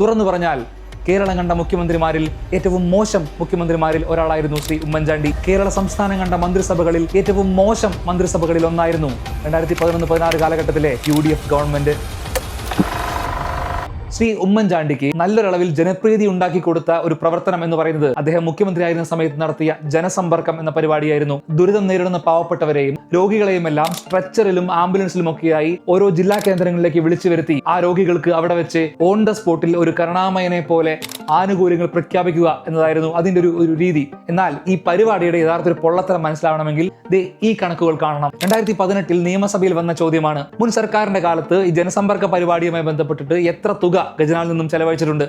തുറന്നു പറഞ്ഞാൽ കേരളം കണ്ട മുഖ്യമന്ത്രിമാരിൽ ഏറ്റവും മോശം മുഖ്യമന്ത്രിമാരിൽ ഒരാളായിരുന്നു ശ്രീ ഉമ്മൻചാണ്ടി. കേരള സംസ്ഥാനം കണ്ട മന്ത്രിസഭകളിൽ ഏറ്റവും മോശം മന്ത്രിസഭകളിൽ ഒന്നായിരുന്നു 2011-16 കാലഘട്ടത്തിലെ UDF ഗവൺമെന്റ്. ശ്രീ ഉമ്മൻചാണ്ടിക്ക് നല്ലൊരളവിൽ ജനപ്രീതി ഉണ്ടാക്കി കൊടുത്ത ഒരു പ്രവർത്തനം എന്ന് പറയുന്നത് അദ്ദേഹം മുഖ്യമന്ത്രിയായിരുന്ന സമയത്ത് നടത്തിയ ജനസമ്പർക്കം എന്ന പരിപാടിയായിരുന്നു. ദുരിതം നേരിടുന്ന പാവപ്പെട്ടവരെയും രോഗികളെയും എല്ലാം സ്ട്രെച്ചറിലും ആംബുലൻസിലും ഒക്കെയായി ഓരോ ജില്ലാ കേന്ദ്രങ്ങളിലേക്ക് വിളിച്ചു വരുത്തി ആ രോഗികൾക്ക് അവിടെ വെച്ച് ഓൺ ദ സ്പോട്ടിൽ ഒരു കരുണാമയനെ പോലെ ആനുകൂല്യങ്ങൾ പ്രഖ്യാപിക്കുക എന്നതായിരുന്നു അതിന്റെ ഒരു രീതി. എന്നാൽ ഈ പരിപാടിയുടെ യഥാർത്ഥ ഒരു പൊള്ളത്തരം മനസ്സിലാവണമെങ്കിൽ ഈ കണക്കുകൾ കാണണം. 2018 നിയമസഭയിൽ വന്ന ചോദ്യമാണ്, മുൻ സർക്കാരിന്റെ കാലത്ത് ഈ ജനസമ്പർക്ക പരിപാടിയുമായി ബന്ധപ്പെട്ടിട്ട് എത്ര തുക ഖജനാവിൽ നിന്നും ചെലവഴിച്ചിട്ടുണ്ട്?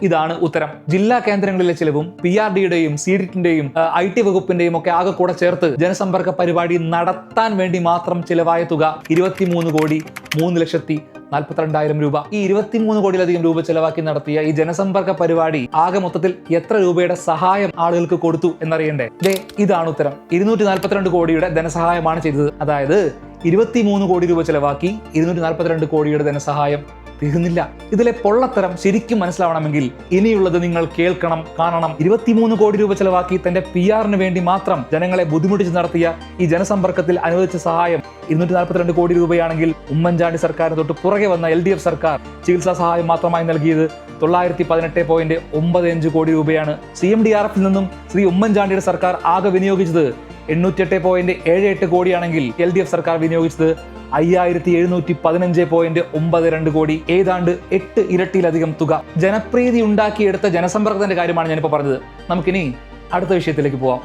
ഇതാണ് ഉത്തരം. ജില്ലാ കേന്ദ്രങ്ങളിലെ ചെലവും PRD-യുടെയും CDT-ന്റെയും IT വകുപ്പിന്റെയും ഒക്കെ ആകെ കൂടെ ചേർത്ത് ജനസമ്പർക്ക പരിപാടി നടത്താൻ വേണ്ടി മാത്രം ചിലവായ തുക 23,03,42,000 രൂപ. ഈ 23 കോടിയിലധികം രൂപ ചെലവാക്കി നടത്തിയ ഈ ജനസമ്പർക്ക പരിപാടി ആകെ മൊത്തത്തിൽ എത്ര രൂപയുടെ സഹായം ആളുകൾക്ക് കൊടുത്തു എന്നറിയണ്ടേ? ഇതാണ് ഉത്തരം. 242 കോടിയുടെ ധനസഹായമാണ് ചെയ്തത്. അതായത് 23 കോടി രൂപ ചെലവാക്കി 242 കോടിയുടെ ധനസഹായം. തീർന്നില്ല. ഇതിലെ പൊള്ളത്തരം ശരിക്കും മനസ്സിലാവണമെങ്കിൽ ഇനിയുള്ളത് നിങ്ങൾ കേൾക്കണം, കാണണം. 23 കോടി രൂപ ചെലവാക്കി തന്റെ PR-ന് വേണ്ടി മാത്രം ജനങ്ങളെ ബുദ്ധിമുട്ടിച്ച് നടത്തിയ ഈ ജനസമ്പർക്കത്തിൽ അനുവദിച്ച സഹായം 242 കോടി രൂപയാണെങ്കിൽ ഉമ്മൻചാണ്ടി സർക്കാരിന് തൊട്ട് പുറകെ വന്ന LDF സർക്കാർ ചികിത്സാ സഹായം മാത്രമായി നൽകിയത് 918.95 കോടി രൂപയാണ്. CMDRF-ൽ നിന്നും ശ്രീ ഉമ്മൻചാണ്ടിയുടെ സർക്കാർ ആകെ വിനിയോഗിച്ചത് 808.78 കോടിയാണെങ്കിൽ LDF സർക്കാർ വിനിയോഗിച്ചത് 5715.92 കോടി. ഏതാണ്ട് 8 ഇരട്ടിയിലധികം തുക. ജനപ്രീതി ഉണ്ടാക്കിയെടുത്ത ജനസമ്പർക്കത്തിന്റെ കാര്യമാണ് ഞാനിപ്പോൾ പറഞ്ഞത്. നമുക്കിനി അടുത്ത വിഷയത്തിലേക്ക് പോവാം.